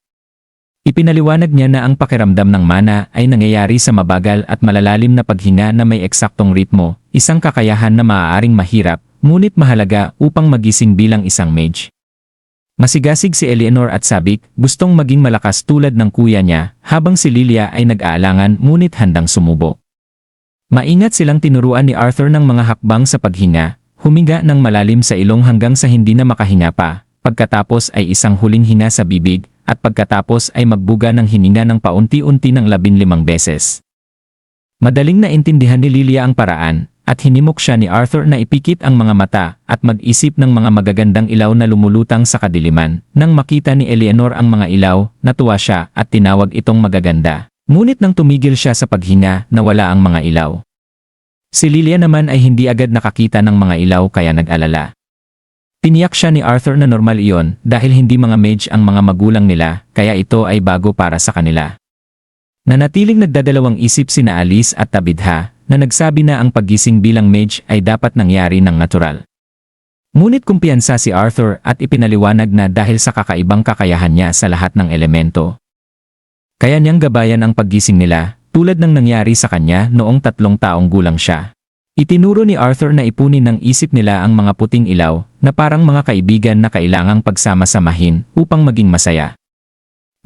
Ipinaliwanag niya na ang pakiramdam ng mana ay nangyayari sa mabagal at malalalim na paghinga na may eksaktong ritmo, isang kakayahan na maaaring mahirap, ngunit mahalaga upang magising bilang isang mage. Masigasig si Eleanor at sabik, gustong maging malakas tulad ng kuya niya, habang si Lilia ay nag-aalangan ngunit handang sumubo. Maingat silang tinuruan ni Arthur ng mga hakbang sa paghinga, huminga ng malalim sa ilong hanggang sa hindi na makahinga pa, pagkatapos ay isang huling hinga sa bibig, at pagkatapos ay magbuga ng hininga ng paunti-unti ng 15 beses. Madaling naintindihan ni Lilia ang paraan, at hinimok siya ni Arthur na ipikit ang mga mata at mag-isip ng mga magagandang ilaw na lumulutang sa kadiliman. Nang makita ni Eleanor ang mga ilaw, natuwa siya at tinawag itong magaganda. Ngunit nang tumigil siya sa paghinga, nawala ang mga ilaw. Si Lilia naman ay hindi agad nakakita ng mga ilaw kaya nag-alala. Tiniyak siya ni Arthur na normal iyon dahil hindi mga mage ang mga magulang nila, kaya ito ay bago para sa kanila. Nanatiling nagdadalawang isip sina Alice at Tabitha, na nagsabi na ang paggising bilang mage ay dapat nangyari ng natural. Ngunit kumpiyansa si Arthur at ipinaliwanag na dahil sa kakaibang kakayahan niya sa lahat ng elemento. Kaya niyang gabayan ang paggising nila, tulad ng nangyari sa kanya noong 3 taong gulang siya. Itinuro ni Arthur na ipunin ng isip nila ang mga puting ilaw na parang mga kaibigan na kailangang pagsama-samahin upang maging masaya.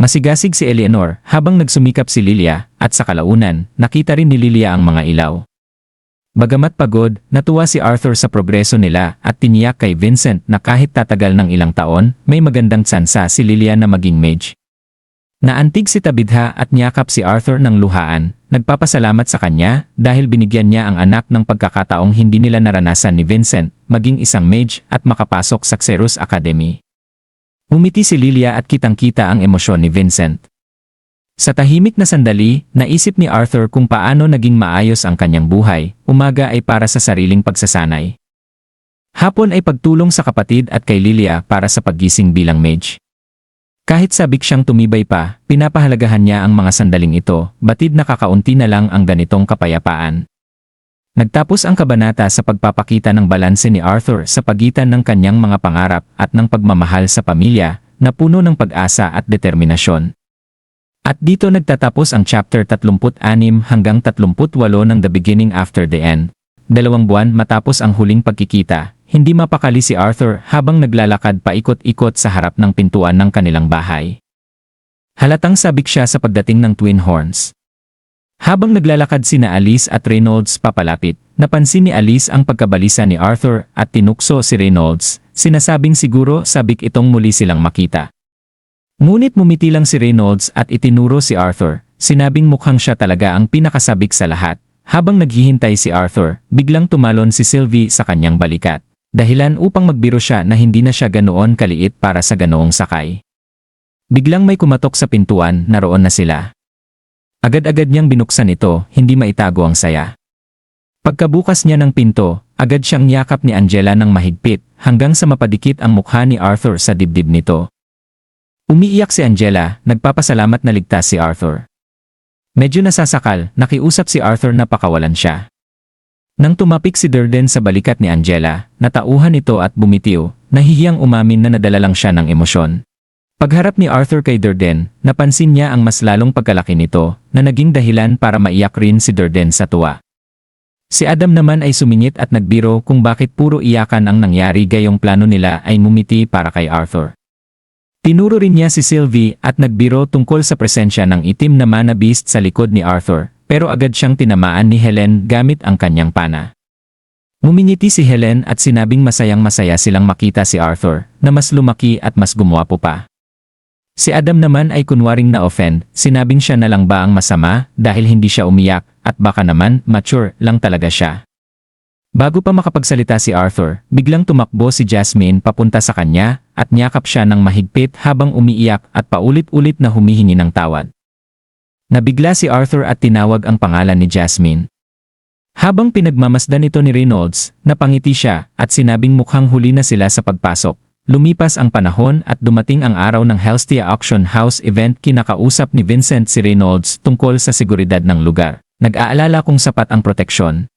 Masigasig si Eleanor habang nagsumikap si Lilia at sa kalaunan, nakita rin ni Lilia ang mga ilaw. Bagamat pagod, natuwa si Arthur sa progreso nila at tiniyak kay Vincent na kahit tatagal ng ilang taon, may magandang tsansa si Lilia na maging mage. Naantig si Tabitha at niyakap si Arthur ng luhaan, nagpapasalamat sa kanya dahil binigyan niya ang anak ng pagkakataong hindi nila naranasan ni Vincent, maging isang mage at makapasok sa Xerus Academy. Umiti si Lilia at kitang-kita ang emosyon ni Vincent. Sa tahimik na sandali, naisip ni Arthur kung paano naging maayos ang kanyang buhay, umaga ay para sa sariling pagsasanay. Hapon ay pagtulong sa kapatid at kay Lilia para sa paggising bilang mage. Kahit sabik siyang tumibay pa, pinapahalagahan niya ang mga sandaling ito, batid na kakaunti na lang ang ganitong kapayapaan. Nagtapos ang kabanata sa pagpapakita ng balanse ni Arthur sa pagitan ng kanyang mga pangarap at ng pagmamahal sa pamilya, na puno ng pag-asa at determinasyon. At dito nagtatapos ang chapter 36 hanggang 38 ng The Beginning After the End. 2 buwan matapos ang huling pagkikita, hindi mapakali si Arthur habang naglalakad paikot-ikot sa harap ng pintuan ng kanilang bahay. Halatang sabik siya sa pagdating ng Twin Horns. Habang naglalakad sina Alice at Reynolds papalapit, napansin ni Alice ang pagkabalisa ni Arthur at tinukso si Reynolds, sinasabing siguro sabik itong muli silang makita. Ngunit mumiti lang si Reynolds at itinuro si Arthur, sinabing mukhang siya talaga ang pinakasabik sa lahat. Habang naghihintay si Arthur, biglang tumalon si Sylvie sa kanyang balikat, dahilan upang magbiro siya na hindi na siya ganoon kaliit para sa ganoong sakay. Biglang may kumatok sa pintuan, naroon na sila. Agad-agad niyang binuksan ito, hindi maitago ang saya. Pagkabukas niya ng pinto, agad siyang niyakap ni Angela ng mahigpit, hanggang sa mapadikit ang mukha ni Arthur sa dibdib nito. Umiiyak si Angela, nagpapasalamat na ligtas si Arthur. Medyo nasasakal, nakiusap si Arthur na pakawalan siya. Nang tumapik si Durden sa balikat ni Angela, natauhan ito at bumitiw, nahihiyang umamin na nadala lang siya ng emosyon. Pagharap ni Arthur kay Durden, napansin niya ang mas lalong pagkalaki nito, na naging dahilan para maiyak rin si Durden sa tuwa. Si Adam naman ay sumingit at nagbiro kung bakit puro iyakan ang nangyari gayong plano nila ay mumiti para kay Arthur. Tinuro rin niya si Sylvie at nagbiro tungkol sa presensya ng itim na mana beast sa likod ni Arthur, pero agad siyang tinamaan ni Helen gamit ang kanyang pana. Ngumingiti si Helen at sinabing masayang-masaya silang makita si Arthur, na mas lumaki at mas gumwapo pa. Si Adam naman ay kunwaring na-offend, sinabing siya na lang ba ang masama dahil hindi siya umiyak at baka naman mature lang talaga siya. Bago pa makapagsalita si Arthur, biglang tumakbo si Jasmine papunta sa kanya at niyakap siya ng mahigpit habang umiiyak at paulit-ulit na humihingi ng tawad. Nabigla si Arthur at tinawag ang pangalan ni Jasmine. Habang pinagmamasdan ito ni Reynolds, napangiti siya at sinabing mukhang huli na sila sa pagpasok. Lumipas ang panahon at dumating ang araw ng Helstia Auction House event. Kinakausap ni Vincent si Reynolds tungkol sa seguridad ng lugar. Nag-aalala kung sapat ang proteksyon.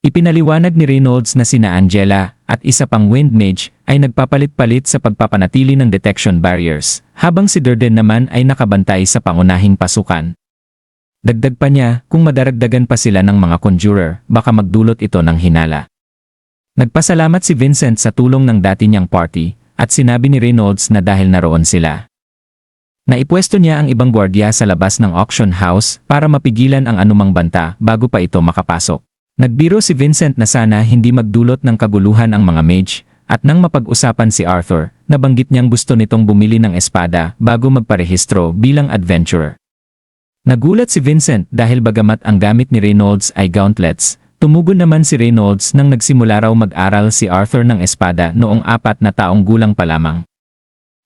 Ipinaliwanag ni Reynolds na sina Angela at isa pang wind mage ay nagpapalit-palit sa pagpapanatili ng detection barriers, habang si Durden naman ay nakabantay sa pangunahing pasukan. Dagdag pa niya, kung madaragdagan pa sila ng mga conjurer, baka magdulot ito ng hinala. Nagpasalamat si Vincent sa tulong ng dati niyang party, at sinabi ni Reynolds na dahil naroon sila. Naipwesto niya ang ibang gwardiya sa labas ng auction house para mapigilan ang anumang banta bago pa ito makapasok. Nagbiro si Vincent na sana hindi magdulot ng kaguluhan ang mga mage, at nang mapag-usapan si Arthur, nabanggit niyang gusto nitong bumili ng espada bago magparehistro bilang adventurer. Nagulat si Vincent dahil bagamat ang gamit ni Reynolds ay gauntlets, tumugon naman si Reynolds nang nagsimula raw mag-aral si Arthur ng espada noong 4 na taong gulang pa lamang.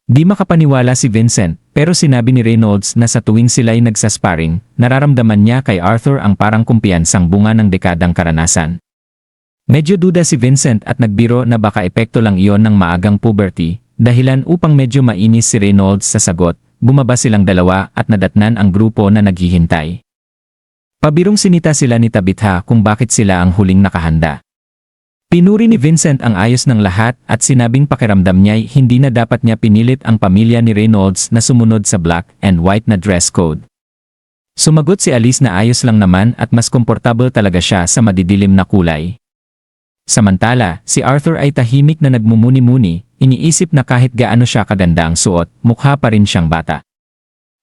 Di makapaniwala si Vincent, pero sinabi ni Reynolds na sa tuwing sila'y nagsasparring, nararamdaman niya kay Arthur ang parang kumpiyansang bunga ng dekadang karanasan. Medyo duda si Vincent at nagbiro na baka epekto lang iyon ng maagang puberty, dahilan upang medyo mainis si Reynolds sa sagot. Bumaba silang dalawa at nadatnan ang grupo na naghihintay. Pabirong sinita sila ni Tabitha kung bakit sila ang huling nakahanda. Pinuri ni Vincent ang ayos ng lahat at sinabing pakiramdam niya'y hindi na dapat niya pinilit ang pamilya ni Reynolds na sumunod sa black and white na dress code. Sumagot si Alice na ayos lang naman at mas komportable talaga siya sa madidilim na kulay. Samantala, si Arthur ay tahimik na nagmumuni-muni, iniisip na kahit gaano siya kaganda ang suot, mukha pa rin siyang bata.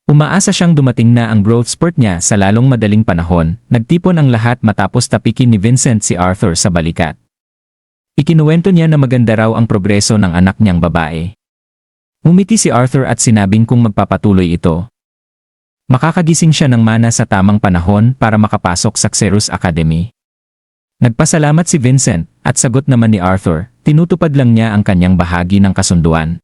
Umaasa siyang dumating na ang growth spurt niya sa lalong madaling panahon, nagtipon ang lahat matapos tapikin ni Vincent si Arthur sa balikat. Ikinuwento niya na maganda raw ang progreso ng anak niyang babae. Umiti si Arthur at sinabing kung magpapatuloy ito, makakagising siya ng mana sa tamang panahon para makapasok sa Xerus Academy. Nagpasalamat si Vincent, at sagot naman ni Arthur, tinutupad lang niya ang kanyang bahagi ng kasunduan.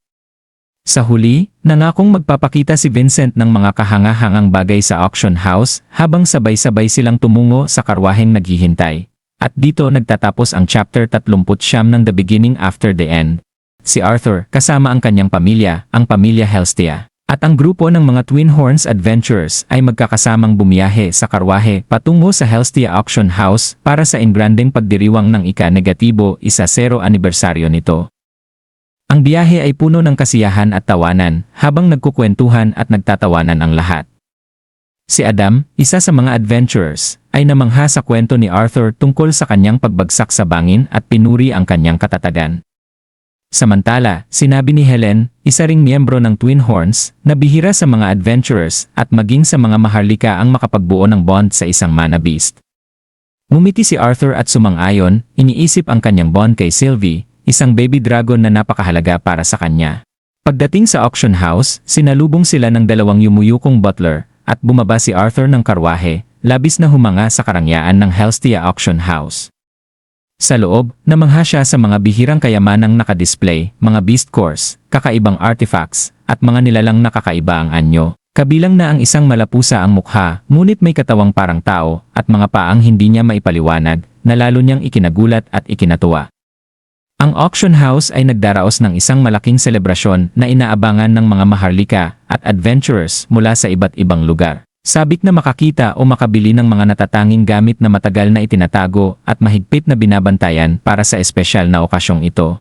Sa huli, nangakong magpapakita si Vincent ng mga kahanga-hangang bagay sa auction house habang sabay-sabay silang tumungo sa karwaheng naghihintay. At dito nagtatapos ang chapter 39 ng The Beginning After the End. Si Arthur, kasama ang kanyang pamilya, ang pamilya Helstia, at ang grupo ng mga Twin Horns Adventurers ay magkakasamang bumiyahe sa karwahe patungo sa Helstia Auction House para sa ingrandeng pagdiriwang ng ika-negatibo 10 anibersaryo nito. Ang biyahe ay puno ng kasiyahan at tawanan habang nagkukwentuhan at nagtatawanan ang lahat. Si Adam, isa sa mga adventurers, ay namangha sa kwento ni Arthur tungkol sa kanyang pagbagsak sa bangin at pinuri ang kanyang katatagan. Samantala, sinabi ni Helen, isa ring miyembro ng Twin Horns, na bihira sa mga adventurers at maging sa mga maharlika ang makapagbuo ng bond sa isang mana beast. Ngumiti si Arthur at sumang-ayon, iniisip ang kanyang bond kay Sylvie, isang baby dragon na napakahalaga para sa kanya. Pagdating sa auction house, sinalubong sila ng dalawang yumuyukong butler, at bumaba si Arthur ng karwahe, labis na humanga sa karangyaan ng Helstia Auction House. Sa loob, namangha siya sa mga bihirang kayamanang nakadisplay, mga beast cores, kakaibang artifacts, at mga nilalang nakakaiba ang anyo. Kabilang na ang isang malapusa ang mukha, ngunit may katawang parang tao, at mga paang hindi niya maipaliwanag, na lalo niyang ikinagulat at ikinatuwa. Ang auction house ay nagdaraos ng isang malaking selebrasyon na inaabangan ng mga maharlika at adventurers mula sa iba't ibang lugar. Sabik na makakita o makabili ng mga natatanging gamit na matagal na itinatago at mahigpit na binabantayan para sa espesyal na okasyong ito.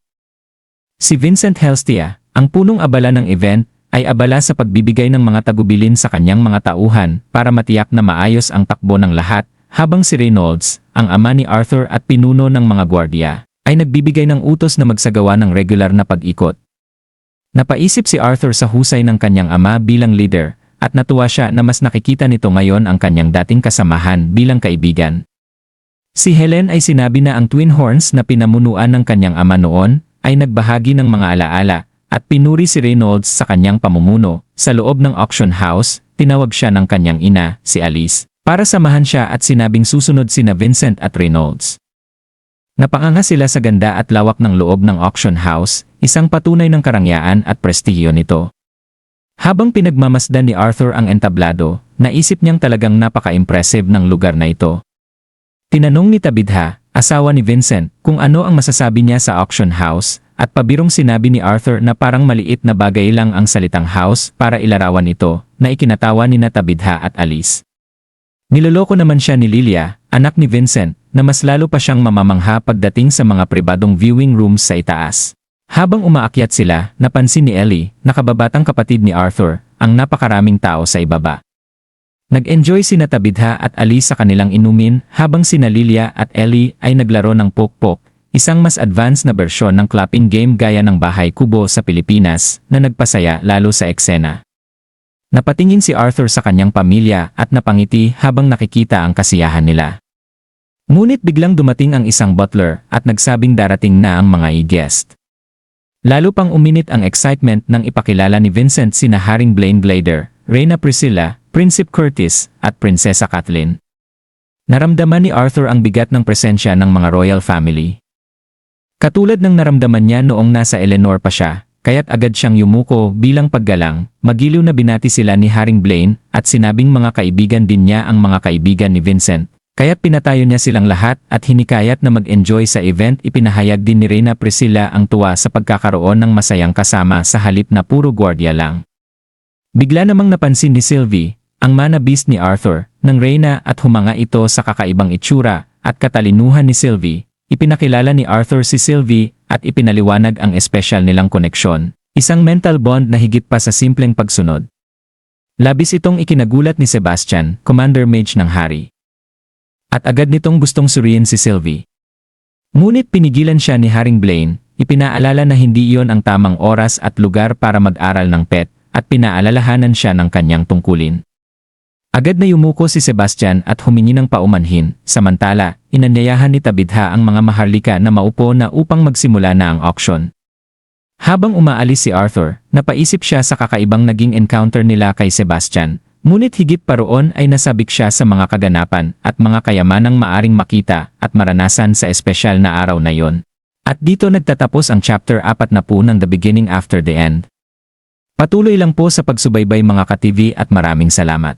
Si Vincent Helstia, ang punong abala ng event, ay abala sa pagbibigay ng mga tagubilin sa kanyang mga tauhan para matiyak na maayos ang takbo ng lahat, habang si Reynolds, ang ama ni Arthur at pinuno ng mga gwardiya, ay nagbibigay ng utos na magsagawa ng regular na pag-ikot. Napaisip si Arthur sa husay ng kanyang ama bilang leader, at natuwa siya na mas nakikita nito ngayon ang kanyang dating kasamahan bilang kaibigan. Si Helen ay sinabi na ang Twin Horns na pinamunuan ng kanyang ama noon ay nagbahagi ng mga alaala at pinuri si Reynolds sa kanyang pamumuno. Sa loob ng auction house, tinawag siya ng kanyang ina, si Alice, para samahan siya at sinabing susunod sina Vincent at Reynolds. Napanganga sila sa ganda at lawak ng loob ng auction house, isang patunay ng karangyaan at prestihiyo nito. Habang pinagmamasdan ni Arthur ang entablado, naisip niyang talagang napaka-impressive ng lugar na ito. Tinanong ni Tabitha, asawa ni Vincent, kung ano ang masasabi niya sa auction house, at pabirong sinabi ni Arthur na parang maliit na bagay lang ang salitang house para ilarawan ito, na ikinatawa ni Tabitha at Alice. Niloloko naman siya ni Lilia, anak ni Vincent, na mas lalo pa siyang mamamangha pagdating sa mga pribadong viewing rooms sa itaas. Habang umaakyat sila, napansin ni Ellie, na kababatang kapatid ni Arthur, ang napakaraming tao sa ibaba. Nag-enjoy sina Tabitha at Alice sa kanilang inumin habang sina Lilia at Ellie ay naglaro ng pok-pok, isang mas advanced na bersyon ng clapping game gaya ng bahay kubo sa Pilipinas na nagpasaya lalo sa eksena. Napatingin si Arthur sa kanyang pamilya at napangiti habang nakikita ang kasiyahan nila. Ngunit biglang dumating ang isang butler at nagsabing darating na ang mga i-guest. Lalo pang uminit ang excitement nang ipakilala ni Vincent sina Haring Blaine Glader, Reyna Priscilla, Prince Curtis, at Prinsesa Kathleen. Naramdaman ni Arthur ang bigat ng presensya ng mga royal family. Katulad ng naramdaman niya noong nasa Eleanor pa siya, kaya't agad siyang yumuko bilang paggalang, magiliw na binati sila ni Haring Blaine at sinabing mga kaibigan din niya ang mga kaibigan ni Vincent. Kaya't pinatayo niya silang lahat at hinikayat na mag-enjoy sa event. Ipinahayag din ni Reyna Priscilla ang tuwa sa pagkakaroon ng masayang kasama sa halip na puro gwardiya lang. Bigla namang napansin ni Sylvie, ang mana beast ni Arthur, ng Reyna at humanga ito sa kakaibang itsura at katalinuhan ni Sylvie. Ipinakilala ni Arthur si Sylvie at ipinaliwanag ang espesyal nilang koneksyon, isang mental bond na higit pa sa simpleng pagsunod. Labis itong ikinagulat ni Sebastian, Commander Mage ng Hari. At agad nitong gustong suriin si Sylvie. Ngunit pinigilan siya ni Haring Blaine, ipinaalala na hindi iyon ang tamang oras at lugar para mag-aral ng pet, at pinaalalahanan siya ng kanyang tungkulin. Agad na yumuko si Sebastian at humingi ng paumanhin, samantala, inanyayahan ni Tabitha ang mga maharlika na maupo na upang magsimula na ang auction. Habang umaalis si Arthur, napaisip siya sa kakaibang naging encounter nila kay Sebastian. Ngunit higit pa roon ay nasabik siya sa mga kaganapan at mga kayamanang maaring makita at maranasan sa espesyal na araw na yon. At dito nagtatapos ang chapter 4 ng The Beginning After the End. Patuloy lang po sa pagsubaybay mga ka-TV at maraming salamat.